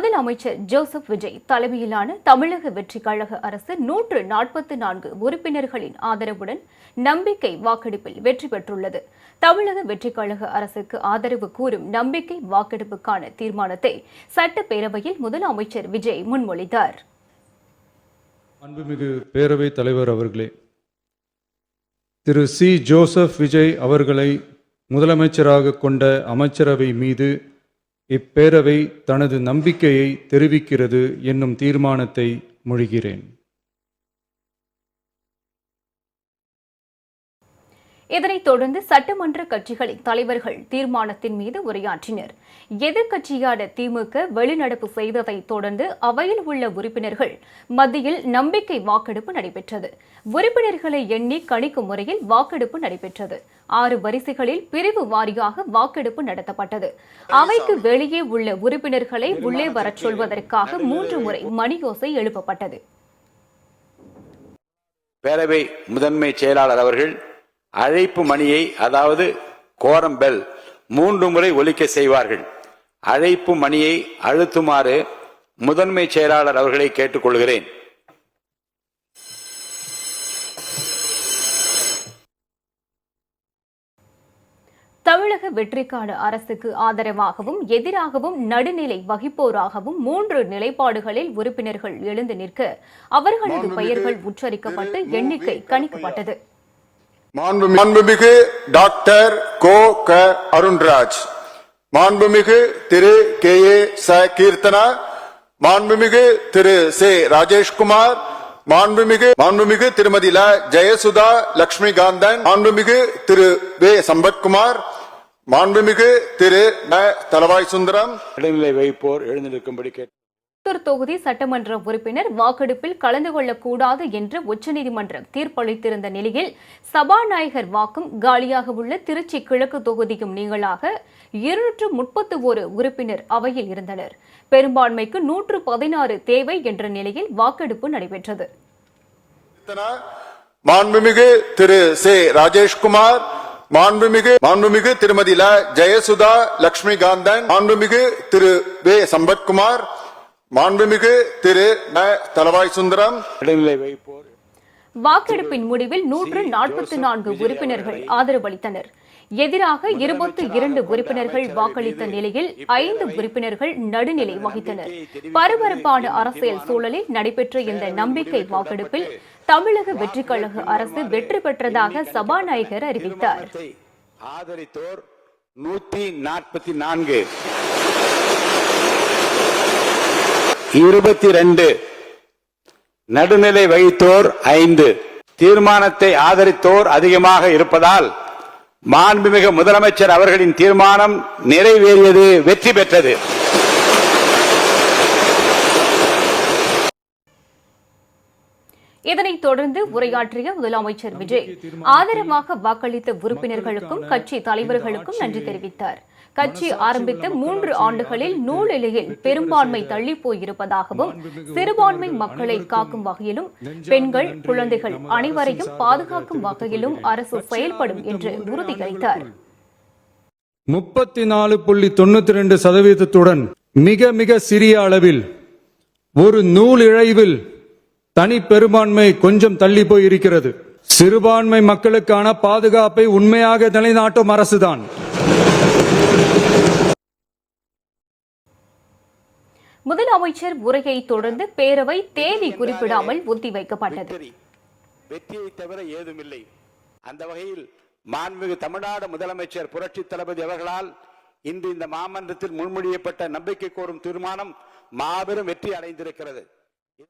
முதலமைச்சர் ஜோசப் விஜய் தலைமையிலான தமிழக வெற்றிக் கழக அரசு 144 உறுப்பினர்களின் ஆதரவுடன் நம்பிக்கை வாக்கெடுப்பில் வெற்றி பெற்றுள்ளது. தமிழக வெற்றிக் கழக அரசுக்கு ஆதரவு கூறும் நம்பிக்கை வாக்கெடுப்புக்கான தீர்மானத்தை சட்டப்பேரவையில் முதலமைச்சர் விஜய் முன்மொழிந்தார். அன்புமிகு பேரவைத் தலைவர் அவர்களே, திரு சி. ஜோசப் விஜய் அவர்களை முதலமைச்சராக கொண்ட அமைச்சரவை மீது இப்பேரவை தனது நம்பிக்கையை தெரிவிக்கிறது என்னும் தீர்மானத்தை மொழிகிறேன். இதனைத் தொடர்ந்து சட்டமன்ற கட்சிகளின் தலைவர்கள் தீர்மானத்தின் மீது உரையாற்றினர். எதிர்க்கட்சியான திமுக வெளிநடப்பு செய்ததை தொடர்ந்து அவையில் உள்ள உறுப்பினர்கள் மத்தியில் நம்பிக்கை வாக்கெடுப்பு நடைபெற்றது. உறுப்பினர்களை எண்ணி கணிக்கும் முறையில் வாக்கெடுப்பு நடைபெற்றது. 6 வரிசைகளில் பிரிவு வாரியாக வாக்கெடுப்பு நடத்தப்பட்டது. அவைக்கு வெளியே உள்ள உறுப்பினர்களை உள்ளே வரச் சொல்வதற்காக 3 முறை மணியோசை எழுப்பப்பட்டது. பேரவை முதன்மை செயலாளர் அவர்கள் அழைப்பு மணியை, அதாவது கோரம் பெல் 3 முறை ஒலிக்க செய்வார்கள். அழைப்பு மணியை அழுத்துமாறு முதன்மை செயலாளர் அவர்களை கேட்டுக்கொள்கிறேன். தமிழக வெற்றிக்கான அரசுக்கு ஆதரவாகவும் எதிராகவும் நடுநிலை வகிப்போராகவும் 3 நிலைப்பாடுகளில் உறுப்பினர்கள் எழுந்து நிற்க அவர்களது பெயர்கள் உச்சரிக்கப்பட்டு எண்ணிக்கை கணிக்கப்பட்டது. மாண்புமிகு டாக்டர் கோ. க. அருண்ராஜ், மாண்புமிகு திரு கே. ஏ. ச. கீர்த்தனா, மாண்புமிகு திரு சே. ராஜேஷ்குமார், மாண்புமிகு திருமதி ல. ஜெயசுதா லட்சுமிகாந்தன், மாண்புமிகு திரு வே. சம்பத்குமார், மாண்புமிகு திரு ந. தலவாய் சுந்தரம். இடைநிலை வைப்போர் எழுந்திருக்கும்படி கேட்டு தொகுதி சட்டமன்ற உறுப்பினர் வாக்கெடுப்பில் கலந்து கொள்ளக்கூடாது என்று உச்சநீதிமன்றம் தீர்ப்பளித்திருந்த நிலையில் சபாநாயகர் வாக்கும் காலியாக உள்ள திருச்சி கிழக்கு தொகுதியும் நீங்களாக 231 உறுப்பினர் அவையில் இருந்தனர். பெரும்பான்மைக்கு 116 தேவை என்ற நிலையில் வாக்கெடுப்பு நடைபெற்றது. மாண்புமிகு திரு சே. ராஜேஷ்குமார், மாண்புமிகு திருமதி ல. ஜெயசுதா லட்சுமிகாந்தன், மாண்புமிகு திரு வே. சம்பத்குமார், மாண்புமிகு திரு ந. தலவாய் சுந்தரம். இடைநிலை வைப்போர் வாக்கெடுப்பின் முடிவில் 144 உறுப்பினர்கள் ஆதரவளித்தனர். எதிராக 22 உறுப்பினர்கள் வாக்களித்த நிலையில் 5 உறுப்பினர்கள் நடுநிலை வகித்தனர். பரபரப்பான அரசியல் சூழலில் நடைபெற்ற இந்த நம்பிக்கை வாக்கெடுப்பில் தமிழக வெற்றிக் கழக அரசு வெற்றி பெற்றதாக சபாநாயகர் அறிவித்தார். ஆதரித்தோர் 144, 22, நடுநிலை வகித்தோர் 5. தீர்மானத்தை ஆதரித்தோர் அதிகமாக இருப்பதால் மாண்புமிகு முதலமைச்சர் அவர்களின் தீர்மானம் நிறைவேறியது, வெற்றி பெற்றது. இதனைத் தொடர்ந்து உரையாற்றிய முதலமைச்சர் விஜய் ஆதரவாக வாக்களித்த உறுப்பினர்களுக்கும் கட்சி தலைவர்களுக்கும் நன்றி தெரிவித்தார். கட்சி ஆரம்பித்த 3 ஆண்டுகளில் நூலிலையில் பெரும்பான்மை தள்ளி போயிருப்பதாகவும், சிறுபான்மை மக்களை காக்கும் வகையிலும் பெண்கள், குழந்தைகள் அனைவரையும் பாதுகாக்கும் வகையிலும் அரசு செயல்படும் என்று உறுதியளித்தார். 34.92% மிக மிக சிறிய அளவில் ஒரு நூல் இழைவில் தனி பெரும்பான்மை கொஞ்சம் தள்ளி போயிருக்கிறது. சிறுபான்மை மக்களுக்கான பாதுகாப்பை உண்மையாக நிலைநாட்டும் அரசுதான். முதலமைச்சர் உரையை தொடர்ந்து பேரவை தேதி குறிப்பிடாமல் ஒத்திவைக்கப்பட்டது. வெற்றியை தவிர ஏதுமில்லை. அந்த வகையில் மாண்புமிகு தமிழ்நாடு முதலமைச்சர் புரட்சி தளபதி அவர்களால் இன்று இந்த மாமன்றத்தில் முன்மொழியப்பட்ட நம்பிக்கை கோரும் தீர்மானம் மாபெரும் வெற்றி அடைந்திருக்கிறது.